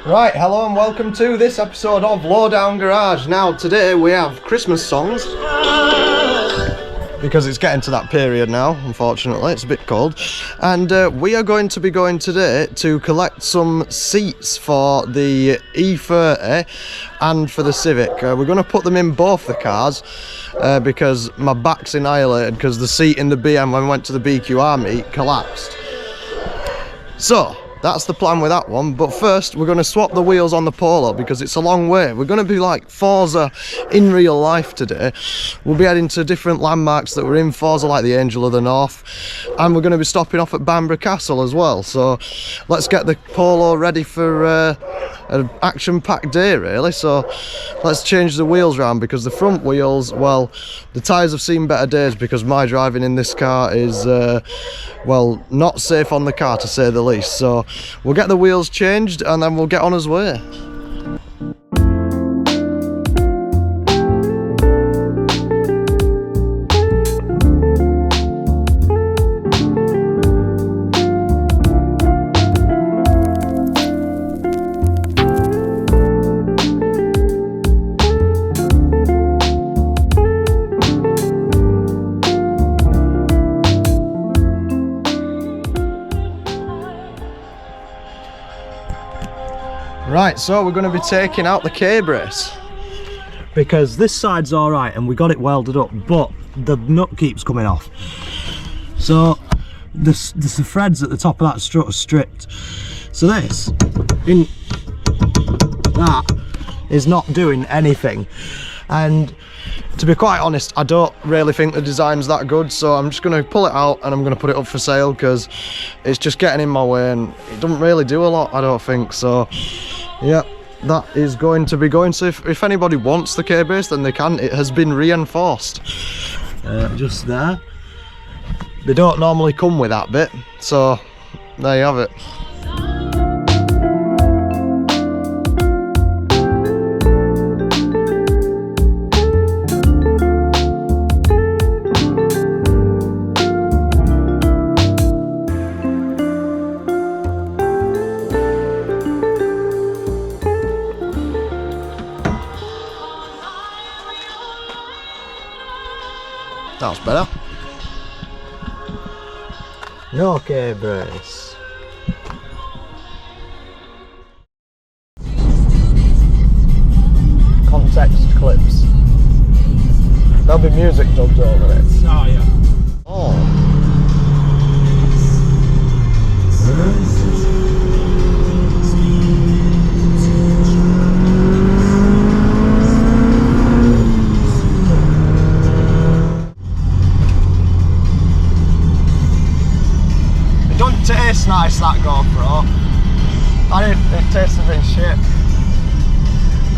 Right, hello and welcome to this episode of Lowdown Garage. Now today we have Christmas songs because it's getting to that period now, unfortunately, it's a bit cold. And we are going to be going today to collect some seats for the E30 and for the Civic. We're going to put them in both the cars because my back's annihilated because the seat in the BM when we went to the BQR meet collapsed. So that's the plan with that one, but first we're going to swap the wheels on the Polo because it's a long way. We're going to be like Forza in real life today. We'll be heading to different landmarks that we're in Forza, like the Angel of the North, and we're going to be stopping off at Bamburgh Castle as well. So let's get the Polo ready for an action-packed day really. So let's change the wheels around because the front wheels, well, the tyres have seen better days because my driving in this car is well, not safe on the car to say the least. So we'll get the wheels changed and then we'll get on his way. Right, so we're going to be taking out the K-brace because this side's alright and we got it welded up, but the nut keeps coming off. So the threads at the top of that strut are stripped. So this, that is not doing anything. And to be quite honest, I don't really think the design's that good, so I'm just going to pull it out and I'm going to put it up for sale because it's just getting in my way and it doesn't really do a lot, I don't think. So yeah, that is going to be going. So if anybody wants the K-brace, then they can. It has been reinforced just there. They don't normally come with that bit, so there you have it. That's better. No K-brace. Context clips. There'll be music dubbed over it. Oh yeah. Oh. Tastes nice, that GoPro. It tastes a bit shit.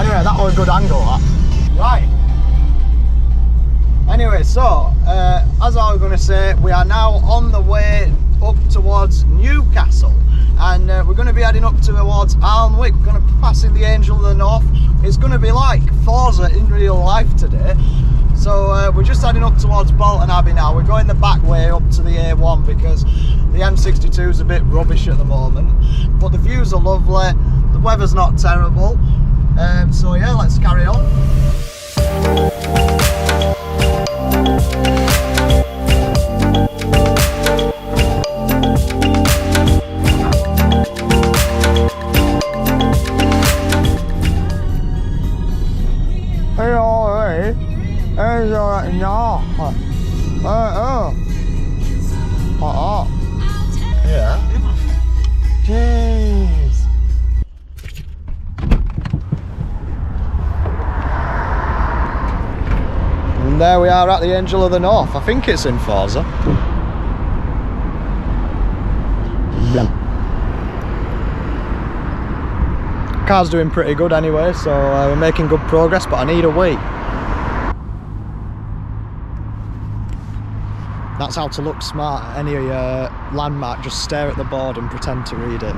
Anyway, that was a good angle, that. Right. Anyway, so as I was going to say, we are now on the way up towards Newcastle, and we're going to be heading up towards Alnwick. We're going to be passing the Angel of the North. It's going to be like Forza in real life today. So we're just heading up towards Bolton Abbey now. We're going the back way up to the A1 because the M62 is a bit rubbish at the moment. But the views are lovely, the weather's not terrible. So yeah, let's carry on. Yeah. Jeez. And there we are at the Angel of the North. I think it's in Forza. Car's doing pretty good anyway, so we're making good progress, but I need a wee. That's how to look smart at any landmark, just stare at the board and pretend to read it.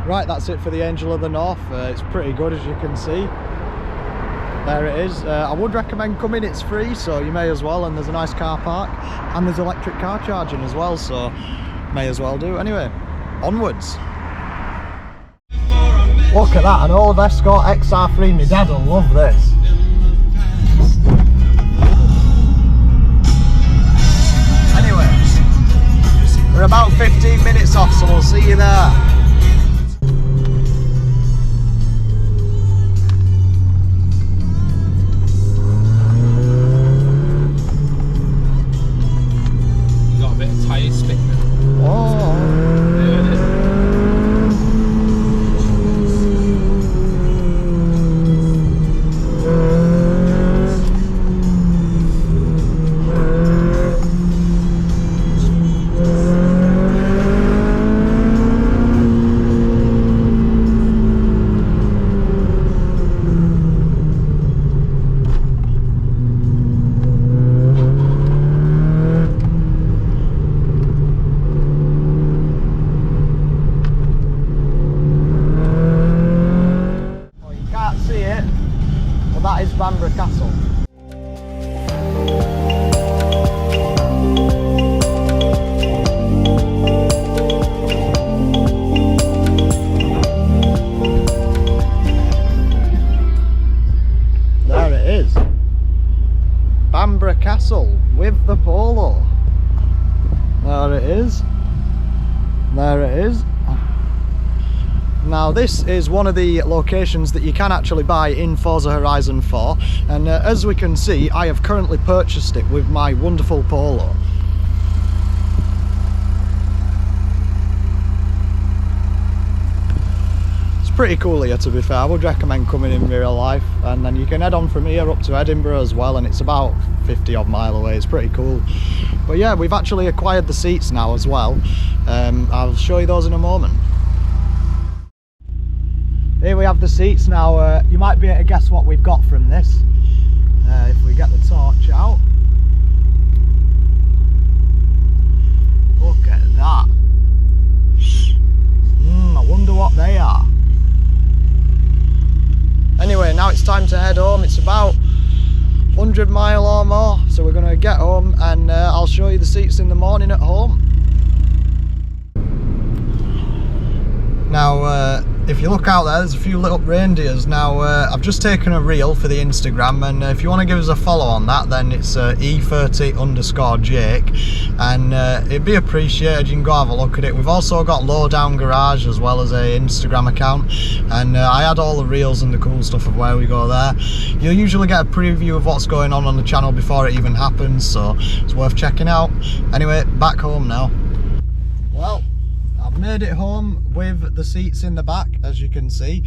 Right, right, that's it for the Angel of the North. It's pretty good, as you can see. There it is. I would recommend coming, it's free, so you may as well, and there's a nice car park, and there's electric car charging as well, so may as well do. Anyway, onwards. Look at that, an old Escort XR3, my dad will love this. Anyway, we're about 15 minutes off, so we'll see you there. That is Bamburgh Castle. There it is. Bamburgh Castle with the polo. There it is. There it is. Now this is one of the locations that you can actually buy in Forza Horizon 4, and as we can see, I have currently purchased it with my wonderful Polo. It's pretty cool here, to be fair. I would recommend coming in real life, and then you can head on from here up to Edinburgh as well, and it's about 50 odd mile away. It's pretty cool. But yeah, we've actually acquired the seats now as well. I'll show you those in a moment. Here we have the seats now. You might be able to guess what we've got from this if we get the torch out. Look at that. I wonder what they are. Anyway, now it's time to head home. It's about 100 mile or more, so we're going to get home, and I'll show you the seats in the morning at home. Now if you look out there, there's a few lit up reindeers. Now I've just taken a reel for the Instagram, and if you want to give us a follow on that, then it's E30_Jake, and it'd be appreciated. You can go have a look at it. We've also got Lowdown Garage as well as a Instagram account, and I add all the reels and the cool stuff of where we go there. You'll usually get a preview of what's going on the channel before it even happens, so it's worth checking out. Anyway, back home now. Well, I've made it home with the seats in the back, as you can see,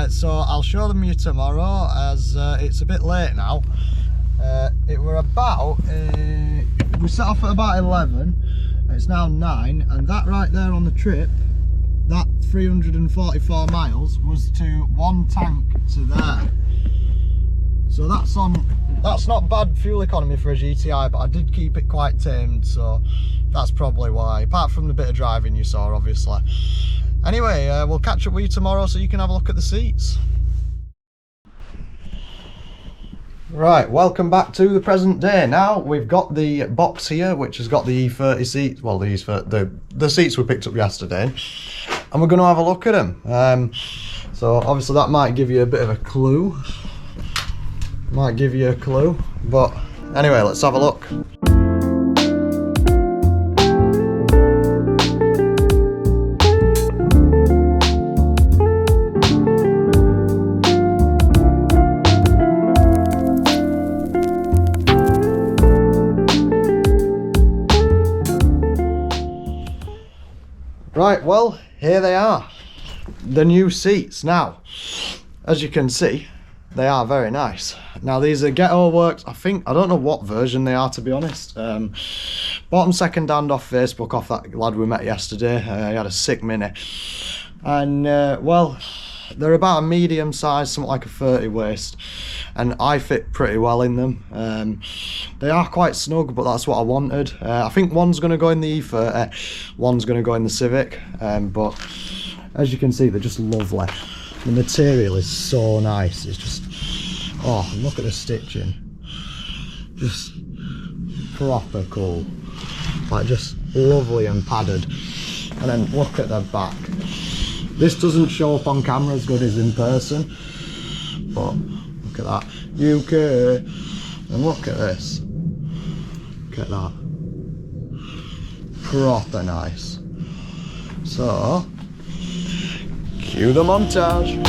so I'll show them you tomorrow, as it's a bit late now. It were about we set off at about 11, it's now 9, and that right there on the trip, that 344 miles was to one tank to there. So that's not bad fuel economy for a GTI, but I did keep it quite tamed, so that's probably why, apart from the bit of driving you saw, obviously. Anyway, we'll catch up with you tomorrow so you can have a look at the seats. Right, welcome back to the present day. Now we've got the box here, which has got the E30 seats, well, the seats we picked up yesterday, and we're going to have a look at them. So obviously that might give you a bit of a clue. Might give you a clue, but anyway, let's have a look. Right, well, here they are, the new seats. Now, as you can see, they are very nice. Now these are Ghetto Works, I don't know what version they are, to be honest. Bought them second hand off Facebook, off that lad we met yesterday. He had a sick Mini. And well, they're about a medium size, something like a 30 waist. And I fit pretty well in them. They are quite snug, but that's what I wanted. I think one's going to go in the E30, one's going to go in the Civic. But as you can see, they're just lovely. The material is so nice. It's just, oh, look at the stitching. Just proper cool. Like, just lovely and padded. And then look at the back. This doesn't show up on camera as good as in person, but look at that. UK. And look at this. Look at that. Proper nice. So, cue the montage.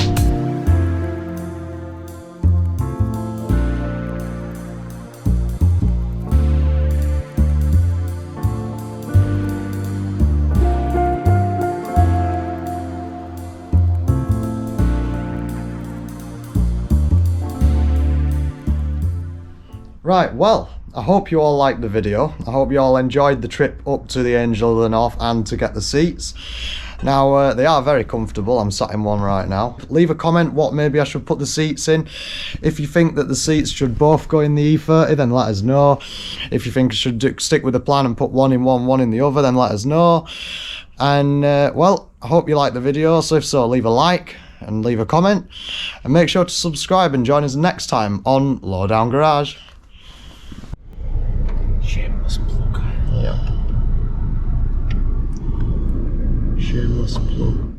Right, well, I hope you all liked the video. I hope you all enjoyed the trip up to the Angel of the North and to get the seats. Now, they are very comfortable. I'm sat in one right now. Leave a comment what maybe I should put the seats in. If you think that the seats should both go in the E30, then let us know. If you think I should stick with the plan and put one in one in the other, then let us know. And, well, I hope you liked the video. So if so, leave a like and leave a comment. And make sure to subscribe and join us next time on Lowdown Garage. Shameless plug. Yeah. Shameless plug.